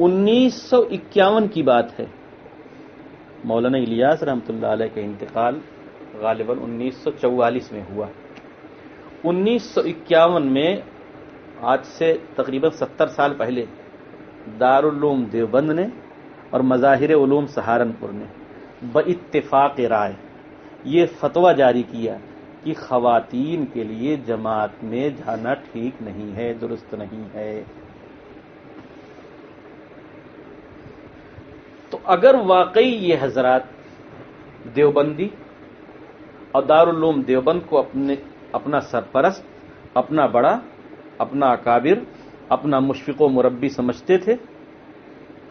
1951 کی بات ہے. مولانا الیاس رحمۃ اللہ علیہ کا انتقال غالباً 1944 میں ہوا. 1951 میں آج سے تقریباً 70 سال پہلے دارالعلوم دیوبند نے اور مظاہر علوم سہارنپور نے باتفاق رائے یہ فتویٰ جاری کیا کہ خواتین کے لیے جماعت میں جانا ٹھیک نہیں ہے، درست نہیں ہے. تو اگر واقعی یہ حضرات دیوبندی اور دارالعلوم دیوبند کو اپنا سرپرست، اپنا بڑا، اپنا اکابر، اپنا مشفق و مربی سمجھتے تھے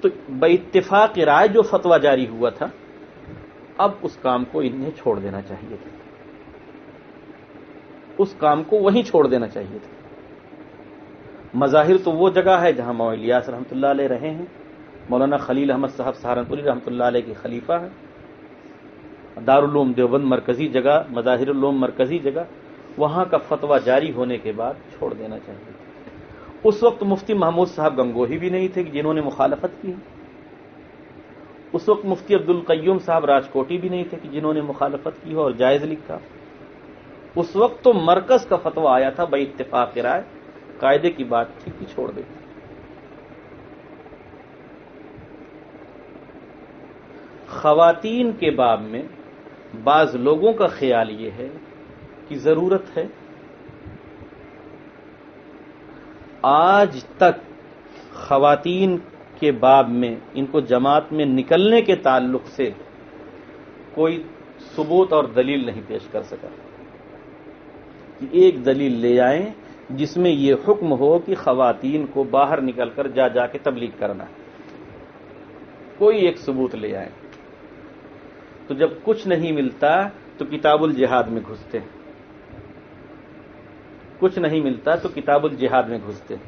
تو باتفاق رائے جو فتویٰ جاری ہوا تھا اب اس کام کو انہیں چھوڑ دینا چاہیے تھا، اس کام کو وہیں چھوڑ دینا چاہیے تھا. مظاہر تو وہ جگہ ہے جہاں مولانا الیاس رحمۃ اللہ علیہ رہے ہیں. مولانا خلیل احمد صاحب سہارنپوری رحمۃ اللہ علیہ کے خلیفہ ہیں. دارالعلوم دیوبند مرکزی جگہ، مظاہر العلوم مرکزی جگہ، وہاں کا فتویٰ جاری ہونے کے بعد چھوڑ دینا چاہیے تھا. اس وقت مفتی محمود صاحب گنگوہی بھی نہیں تھے جنہوں نے مخالفت کی. اس وقت مفتی عبد القیوم صاحب راجکوٹی بھی نہیں تھے کہ جنہوں نے مخالفت کی ہو اور جائز لکھا. اس وقت تو مرکز کا فتویٰ آیا تھا باتفاق رائے، قاعدے کی بات تھی کہ چھوڑ دے. خواتین کے باب میں بعض لوگوں کا خیال یہ ہے کہ ضرورت ہے. آج تک خواتین کے باب میں ان کو جماعت میں نکلنے کے تعلق سے کوئی ثبوت اور دلیل نہیں پیش کر سکا کہ ایک دلیل لے آئیں جس میں یہ حکم ہو کہ خواتین کو باہر نکل کر جا کے تبلیغ کرنا ہے. کوئی ایک ثبوت لے آئیں. تو جب کچھ نہیں ملتا تو کتاب الجہاد میں گھستے ہیں. کچھ نہیں ملتا تو کتاب الجہاد میں گھستے ہیں.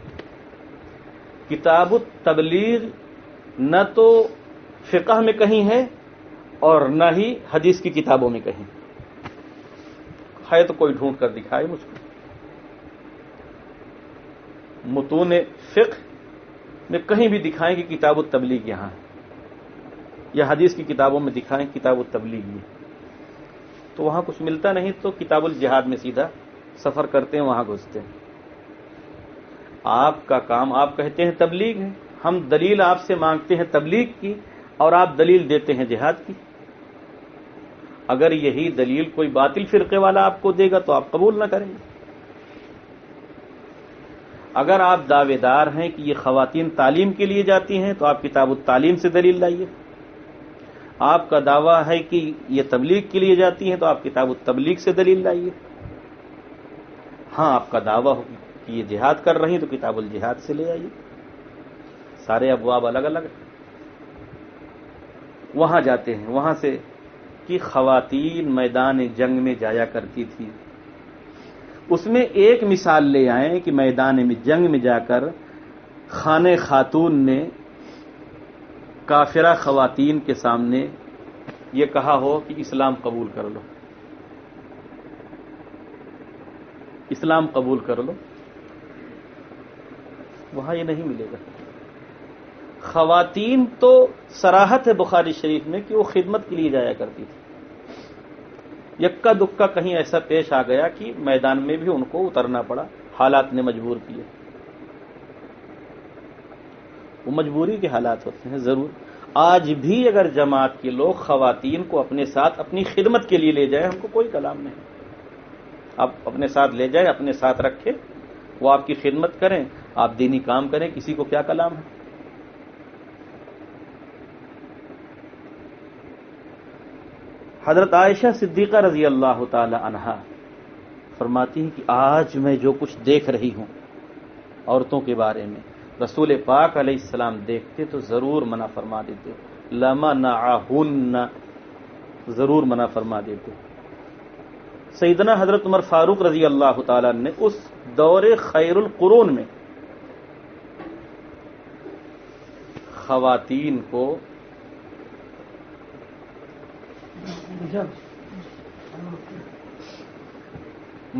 کتاب التبلیغ نہ تو فقہ میں کہیں ہے اور نہ ہی حدیث کی کتابوں میں کہیں ہے. تو کوئی ڈھونڈ کر دکھائے مجھ کو. متون فقہ میں کہیں بھی دکھائیں کہ کتاب التبلیغ یہاں ہے، یا حدیث کی کتابوں میں دکھائیں کتاب التبلیغ یہ. تو وہاں کچھ ملتا نہیں تو کتاب الجہاد میں سیدھا سفر کرتے ہیں، وہاں گھستے ہیں. آپ کا کام، آپ کہتے ہیں تبلیغ ہے، ہم دلیل آپ سے مانگتے ہیں تبلیغ کی اور آپ دلیل دیتے ہیں جہاد کی. اگر یہی دلیل کوئی باطل فرقے والا آپ کو دے گا تو آپ قبول نہ کریں گے. اگر آپ دعوے دار ہیں کہ یہ خواتین تعلیم کے لیے جاتی ہیں تو آپ کتاب التعلیم سے دلیل لائیے. آپ کا دعویٰ ہے کہ یہ تبلیغ کے لیے جاتی ہیں تو آپ کتاب التبلیغ سے دلیل لائیے. ہاں آپ کا دعویٰ ہو کہ یہ جہاد کر رہی ہیں تو کتاب الجہاد سے لے آئیے. سارے ابواب الگ الگ ہیں. وہاں جاتے ہیں، وہاں سے کہ خواتین میدان جنگ میں جایا کرتی تھی. اس میں ایک مثال لے آئیں کہ میدان میں جنگ میں جا کر خانہ خاتون نے کافرہ خواتین کے سامنے یہ کہا ہو کہ اسلام قبول کر لو، اسلام قبول کر لو. وہاں یہ نہیں ملے گا. خواتین تو صراحت ہے بخاری شریف میں کہ وہ خدمت کے لیے جایا کرتی تھی. یکا دکا کہیں ایسا پیش آ گیا کہ میدان میں بھی ان کو اترنا پڑا، حالات نے مجبور کیے. وہ مجبوری کے حالات ہوتے ہیں ضرور. آج بھی اگر جماعت کے لوگ خواتین کو اپنے ساتھ اپنی خدمت کے لیے لے جائیں، ہم کو کوئی کلام نہیں. آپ اپنے ساتھ لے جائیں، اپنے ساتھ رکھیں، وہ آپ کی خدمت کریں، آپ دینی کام کریں، کسی کو کیا کلام ہے. حضرت عائشہ صدیقہ رضی اللہ تعالی عنہا فرماتی ہیں کہ آج میں جو کچھ دیکھ رہی ہوں عورتوں کے بارے میں، رسول پاک علیہ السلام دیکھتے تو ضرور منع فرما دیتے، لمنعہن، ضرور منع فرما دیتے. سیدنا حضرت عمر فاروق رضی اللہ تعالیٰ نے اس دور خیر القرون میں خواتین کو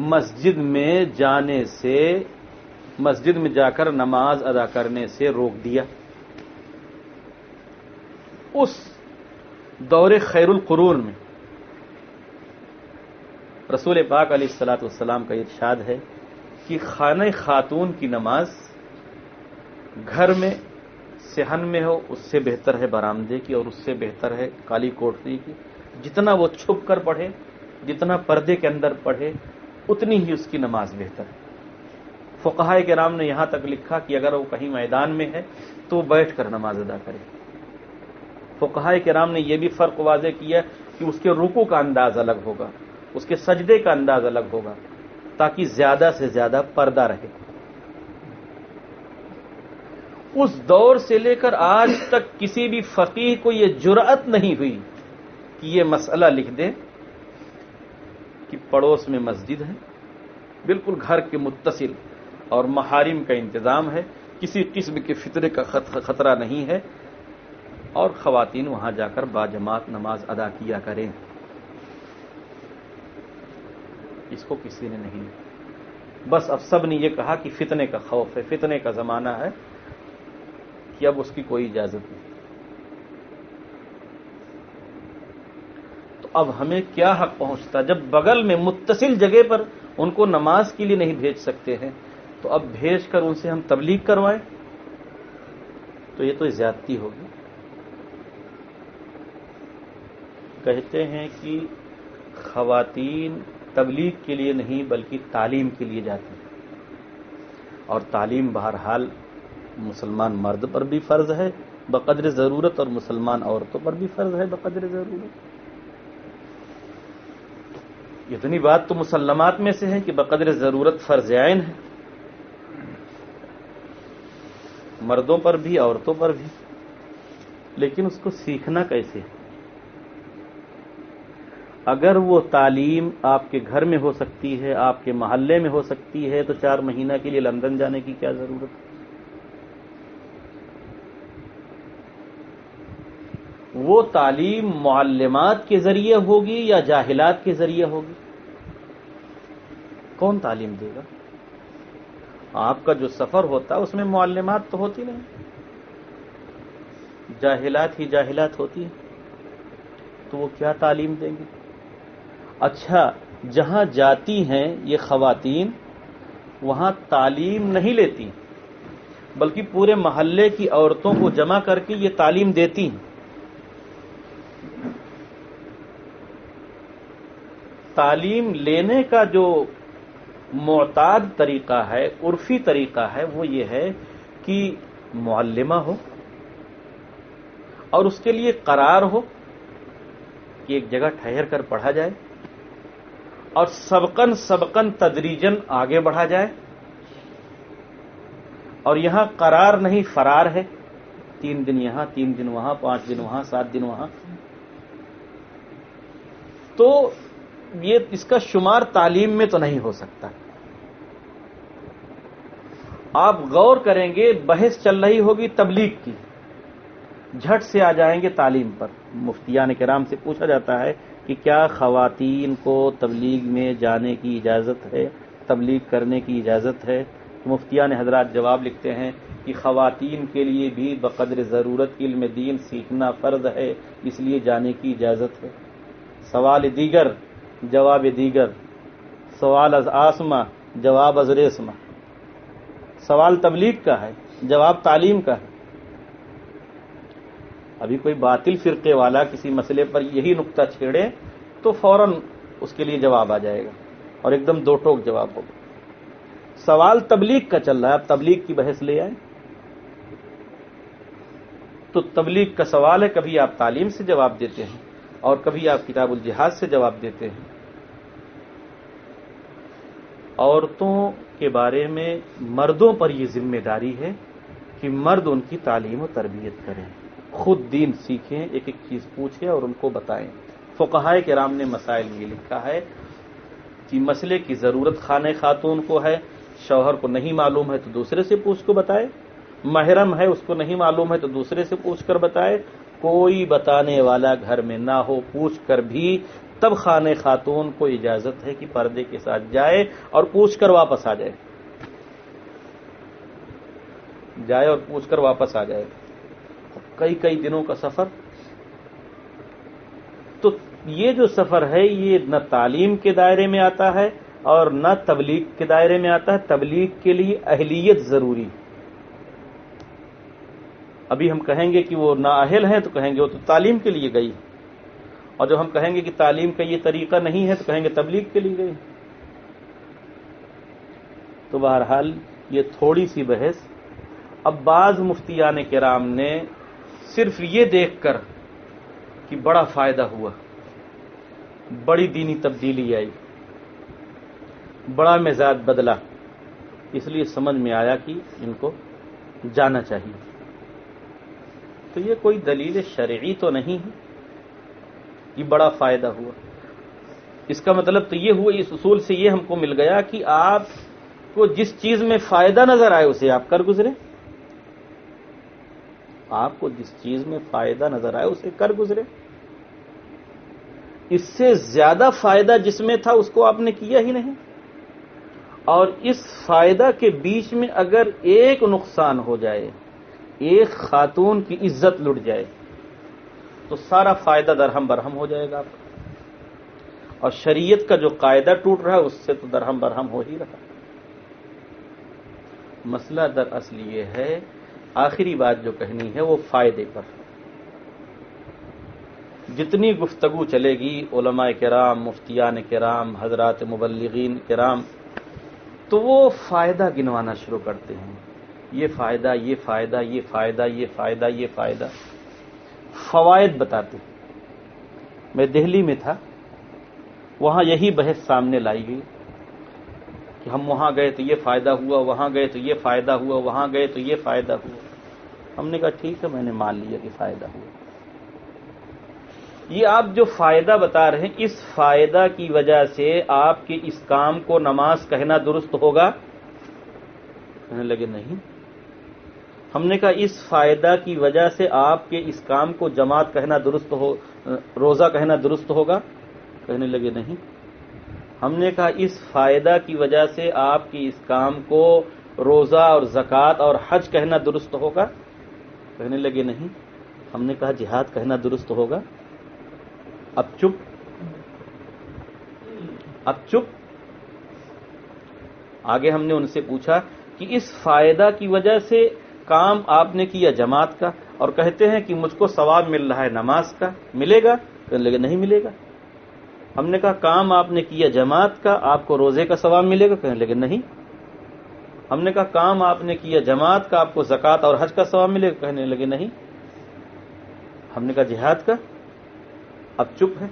مسجد میں جانے سے مسجد میں جا کر نماز ادا کرنے سے روک دیا. اس دور خیر القرون میں رسول پاک علیہ الصلوۃ والسلام کا ارشاد ہے کہ خانہ خاتون کی نماز گھر میں صحن میں ہو اس سے بہتر ہے برآمدے کی، اور اس سے بہتر ہے کالی کوٹری کی. جتنا وہ چھپ کر پڑھے، جتنا پردے کے اندر پڑھے، اتنی ہی اس کی نماز بہتر ہے. فقہائے کرام نے یہاں تک لکھا کہ اگر وہ کہیں میدان میں ہے تو وہ بیٹھ کر نماز ادا کرے. فقہائے کرام نے یہ بھی فرق واضح کیا کہ اس کے رکوع کا انداز الگ ہوگا، اس کے سجدے کا انداز الگ ہوگا، تاکہ زیادہ سے زیادہ پردہ رہے. اس دور سے لے کر آج تک کسی بھی فقیہ کو یہ جرأت نہیں ہوئی کہ یہ مسئلہ لکھ دے کہ پڑوس میں مسجد ہے، بالکل گھر کے متصل، اور محارم کا انتظام ہے، کسی قسم کے فتنے کا خطرہ نہیں ہے، اور خواتین وہاں جا کر باجماعت نماز ادا کیا کریں. اس کو کسی نے نہیں. بس اب سب نے یہ کہا کہ فتنے کا خوف ہے، فتنے کا زمانہ ہے، کہ اب اس کی کوئی اجازت نہیں. تو اب ہمیں کیا حق پہنچتا؟ جب بغل میں متصل جگہ پر ان کو نماز کے لیے نہیں بھیج سکتے ہیں تو اب بھیج کر ان سے ہم تبلیغ کروائیں تو یہ تو زیادتی ہوگی. کہتے ہیں کہ خواتین تبلیغ کے لیے نہیں بلکہ تعلیم کے لیے جاتی ہیں، اور تعلیم بہرحال مسلمان مرد پر بھی فرض ہے بقدر ضرورت، اور مسلمان عورتوں پر بھی فرض ہے بقدر ضرورت. اتنی بات تو مسلمات میں سے ہے کہ بقدر ضرورت فرض عین ہے، مردوں پر بھی عورتوں پر بھی. لیکن اس کو سیکھنا کیسے؟ اگر وہ تعلیم آپ کے گھر میں ہو سکتی ہے، آپ کے محلے میں ہو سکتی ہے، تو 4 مہینہ کے لیے لندن جانے کی کیا ضرورت ہے؟ وہ تعلیم معلمات کے ذریعے ہوگی یا جاہلات کے ذریعے ہوگی؟ کون تعلیم دے گا؟ آپ کا جو سفر ہوتا ہے اس میں معلمات تو ہوتی نہیں، جاہلات ہی جاہلات ہوتی ہیں، تو وہ کیا تعلیم دیں گے؟ اچھا، جہاں جاتی ہیں یہ خواتین وہاں تعلیم نہیں لیتی بلکہ پورے محلے کی عورتوں کو جمع کر کے یہ تعلیم دیتی ہیں. تعلیم لینے کا جو معتاد طریقہ ہے، عرفی طریقہ ہے، وہ یہ ہے کہ معلمہ ہو اور اس کے لیے قرار ہو کہ ایک جگہ ٹھہر کر پڑھا جائے، اور سبقن تدریجن آگے بڑھا جائے. اور یہاں قرار نہیں، فرار ہے، 3 دن یہاں، 3 دن وہاں، 5 دن وہاں، 7 دن وہاں. تو یہ اس کا شمار تعلیم میں تو نہیں ہو سکتا. آپ غور کریں گے، بحث چل رہی ہوگی تبلیغ کی، جھٹ سے آ جائیں گے تعلیم پر. مفتیان کرام سے پوچھا جاتا ہے کہ کیا خواتین کو تبلیغ میں جانے کی اجازت ہے، تبلیغ کرنے کی اجازت ہے؟ مفتیان حضرات جواب لکھتے ہیں کہ خواتین کے لیے بھی بقدر ضرورت علم دین سیکھنا فرض ہے، اس لیے جانے کی اجازت ہے. سوال دیگر جواب دیگر، سوال از آسما جواب از ریسما. سوال تبلیغ کا ہے، جواب تعلیم کا ہے. ابھی کوئی باطل فرقے والا کسی مسئلے پر یہی نقطہ چھیڑے تو فوراً اس کے لیے جواب آ جائے گا، اور ایک دم 2 ٹوک جواب ہوگا. سوال تبلیغ کا چل رہا ہے، اب تبلیغ کی بحث لے آئیں. تو تبلیغ کا سوال ہے، کبھی آپ تعلیم سے جواب دیتے ہیں اور کبھی آپ کتاب الجہاد سے جواب دیتے ہیں. عورتوں کے بارے میں مردوں پر یہ ذمہ داری ہے کہ مرد ان کی تعلیم و تربیت کریں، خود دین سیکھیں، ایک ایک چیز پوچھیں اور ان کو بتائیں. فقہائے کرام نے مسائل میں یہ لکھا ہے کہ مسئلے کی ضرورت خانہ خاتون کو ہے، شوہر کو نہیں معلوم ہے تو دوسرے سے پوچھ کو بتائے، محرم ہے اس کو نہیں معلوم ہے تو دوسرے سے پوچھ کر بتائے، کوئی بتانے والا گھر میں نہ ہو، پوچھ کر بھی تب خانہ خاتون کو اجازت ہے کہ پردے کے ساتھ جائے اور پوچھ کر واپس آ جائے. جائے اور پوچھ کر واپس آ جائے. کئی کئی دنوں کا سفر. تو یہ جو سفر ہے یہ نہ تعلیم کے دائرے میں آتا ہے اور نہ تبلیغ کے دائرے میں آتا ہے. تبلیغ کے لیے اہلیت ضروری. ابھی ہم کہیں گے کہ وہ نااہل ہیں تو کہیں گے وہ تو تعلیم کے لیے گئی, اور جب ہم کہیں گے کہ تعلیم کا یہ طریقہ نہیں ہے تو کہیں گے تبلیغ کے لیے گئی. تو بہرحال یہ تھوڑی سی بحث. اب بعض مفتیان کرام نے صرف یہ دیکھ کر کہ بڑا فائدہ ہوا, بڑی دینی تبدیلی آئی, بڑا مزاج بدلا, اس لیے سمجھ میں آیا کہ ان کو جانا چاہیے. تو یہ کوئی دلیل شرعی تو نہیں ہے کہ بڑا فائدہ ہوا. اس کا مطلب تو یہ ہوا, اس اصول سے یہ ہم کو مل گیا کہ آپ کو جس چیز میں فائدہ نظر آئے اسے آپ کر گزرے. آپ کو جس چیز میں فائدہ نظر آئے اسے کر گزرے. اس سے زیادہ فائدہ جس میں تھا اس کو آپ نے کیا ہی نہیں. اور اس فائدہ کے بیچ میں اگر ایک نقصان ہو جائے, ایک خاتون کی عزت لٹ جائے, تو سارا فائدہ درہم برہم ہو جائے گا آپ کا. اور شریعت کا جو قاعدہ ٹوٹ رہا ہے اس سے تو درہم برہم ہو ہی رہا. مسئلہ دراصل یہ ہے, آخری بات جو کہنی ہے وہ فائدے پر. جتنی گفتگو چلے گی علماء کرام, مفتیان کرام, حضرات مبلغین کرام, تو وہ فائدہ گنوانا شروع کرتے ہیں. یہ فائدہ, یہ فائدہ, یہ فائدہ, یہ فائدہ, یہ فائدہ, فوائد بتاتے. میں دہلی میں تھا, وہاں یہی بحث سامنے لائی گئی کہ ہم وہاں گئے تو یہ فائدہ ہوا, وہاں گئے تو یہ فائدہ ہوا, وہاں گئے تو یہ فائدہ ہوا. ہم نے کہا ٹھیک ہے, میں نے مان لیا کہ فائدہ ہوا. یہ آپ جو فائدہ بتا رہے ہیں, اس فائدہ کی وجہ سے آپ کے اس کام کو نماز کہنا درست ہوگا؟ کہنے لگے نہیں. ہم نے کہا اس فائدہ کی وجہ سے آپ کے اس کام کو جماعت کہنا درست ہو, روزہ کہنا درست ہوگا؟ کہنے لگے نہیں. ہم نے کہا اس فائدہ کی وجہ سے آپ کی اس کام کو روزہ اور زکوٰۃ اور حج کہنا درست ہوگا؟ کہنے لگے نہیں. ہم نے کہا جہاد کہنا درست ہوگا؟ اب چپ, اب چپ. آگے ہم نے ان سے پوچھا کہ اس فائدہ کی وجہ سے کام آپ نے کیا جماعت کا اور کہتے ہیں کہ مجھ کو ثواب مل رہا ہے نماز کا, ملے گا؟ کہنے لگے نہیں ملے گا. ہم نے کہا کام آپ نے کیا جماعت کا, آپ کو روزے کا ثواب ملے گا؟ کہنے لگے نہیں. ہم نے کہا کام آپ نے کیا جماعت کا, آپ کو زکوٰۃ اور حج کا ثواب ملے گا؟ کہنے لگے نہیں. ہم نے کہا جہاد کا؟ اب چپ ہے.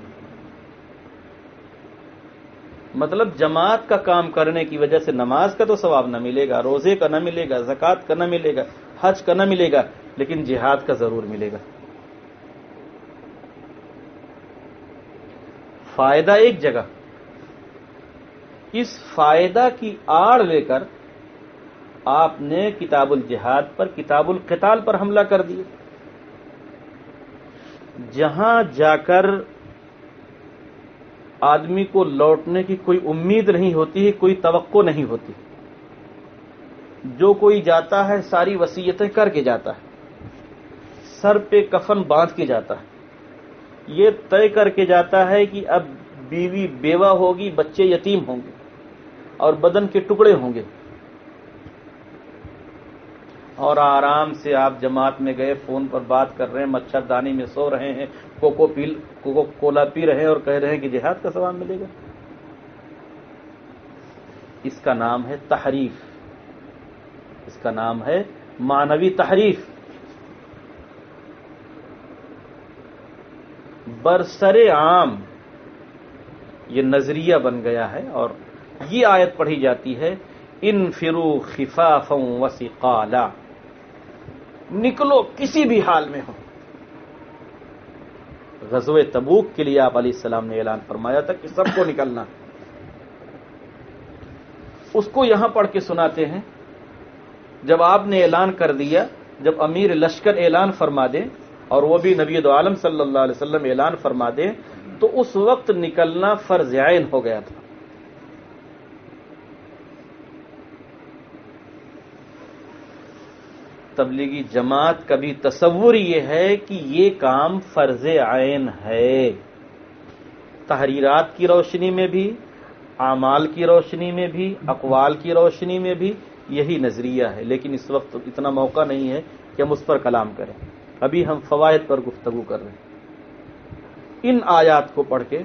مطلب جماعت کا کام کرنے کی وجہ سے نماز کا تو ثواب نہ ملے گا, روزے کا نہ ملے گا, زکوٰۃ کا نہ ملے گا, حج کا نہ ملے گا, لیکن جہاد کا ضرور ملے گا. فائدہ ایک جگہ, اس فائدہ کی آڑ لے کر آپ نے کتاب الجہاد پر, کتاب القتال پر حملہ کر دیا, جہاں جا کر آدمی کو لوٹنے کی کوئی امید نہیں ہوتی ہے, کوئی توقع نہیں ہوتی. جو کوئی جاتا ہے ساری وصیتیں کر کے جاتا ہے, سر پہ کفن باندھ کے جاتا ہے, یہ طے کر کے جاتا ہے کہ اب بیوی بیوہ ہوگی, بچے یتیم ہوں گے اور بدن کے ٹکڑے ہوں گے. اور آرام سے آپ جماعت میں گئے, فون پر بات کر رہے ہیں, مچھردانی میں سو رہے ہیں, کوکو کولا پی رہے ہیں اور کہہ رہے ہیں کہ جہاد کا ثواب ملے گا. اس کا نام ہے تحریف, اس کا نام ہے معنوی تحریف. برسر عام یہ نظریہ بن گیا ہے, اور یہ آیت پڑھی جاتی ہے انفروا خفافا وثقالا, نکلو کسی بھی حال میں ہو. غزوہ تبوک کے لیے آپ علیہ السلام نے اعلان فرمایا تھا کہ سب کو نکلنا. اس کو یہاں پڑھ کے سناتے ہیں. جب آپ نے اعلان کر دیا, جب امیر لشکر اعلان فرما دے, اور وہ بھی نبی دو عالم صلی اللہ علیہ وسلم اعلان فرما دے, تو اس وقت نکلنا فرض عین ہو گیا تھا. تبلیغی جماعت کا بھی تصور یہ ہے کہ یہ کام فرض عین ہے. تحریرات کی روشنی میں بھی، اعمال کی روشنی میں بھی، اقوال کی روشنی میں بھی یہی نظریہ ہے. لیکن اس وقت اتنا موقع نہیں ہے کہ ہم اس پر کلام کریں. ابھی ہم فوائد پر گفتگو کر رہے ہیں. ان آیات کو پڑھ کے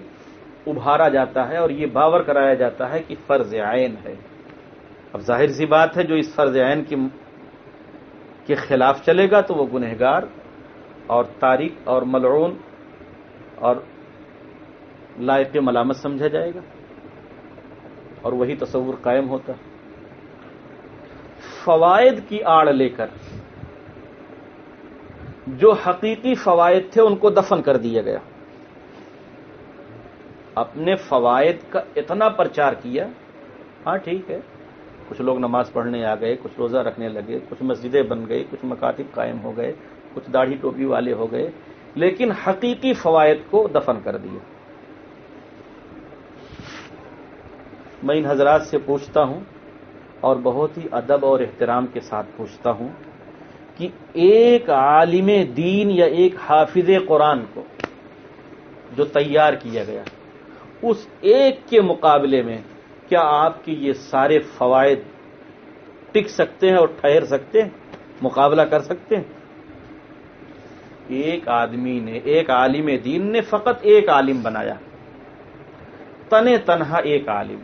ابھارا جاتا ہے اور یہ باور کرایا جاتا ہے کہ فرض عین ہے. اب ظاہر سی بات ہے جو اس فرض عین کے خلاف چلے گا تو وہ گنہگار اور تارک اور ملعون اور لائق ملامت سمجھا جائے گا، اور وہی تصور قائم ہوتا ہے. فوائد کی آڑ لے کر جو حقیقی فوائد تھے ان کو دفن کر دیا گیا. اپنے فوائد کا اتنا پرچار کیا، ہاں ٹھیک ہے، کچھ لوگ نماز پڑھنے آ گئے، کچھ روزہ رکھنے لگے، کچھ مسجدیں بن گئی، کچھ مکاتب قائم ہو گئے، کچھ داڑھی ٹوپی والے ہو گئے، لیکن حقیقی فوائد کو دفن کر دیا. میں ان حضرات سے پوچھتا ہوں اور بہت ہی ادب اور احترام کے ساتھ پوچھتا ہوں کہ ایک عالم دین یا ایک حافظ قرآن کو جو تیار کیا گیا، اس ایک کے مقابلے میں کیا آپ کی یہ سارے فوائد ٹک سکتے ہیں اور ٹھہر سکتے ہیں، مقابلہ کر سکتے ہیں؟ ایک آدمی نے، ایک عالم دین نے فقط ایک عالم بنایا، تنہا ایک عالم.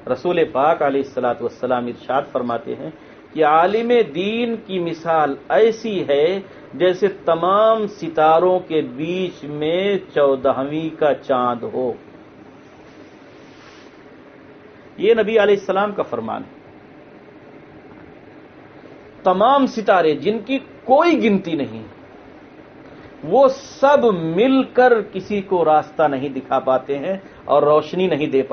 رسول پاک علیہ الصلوۃ والسلام ارشاد فرماتے ہیں کہ عالم دین کی مثال ایسی ہے جیسے تمام ستاروں کے بیچ میں 14ویں کا چاند ہو. یہ نبی علیہ السلام کا فرمان ہے. تمام ستارے جن کی کوئی گنتی نہیں، وہ سب مل کر کسی کو راستہ نہیں دکھا پاتے ہیں اور روشنی نہیں دے پاتے.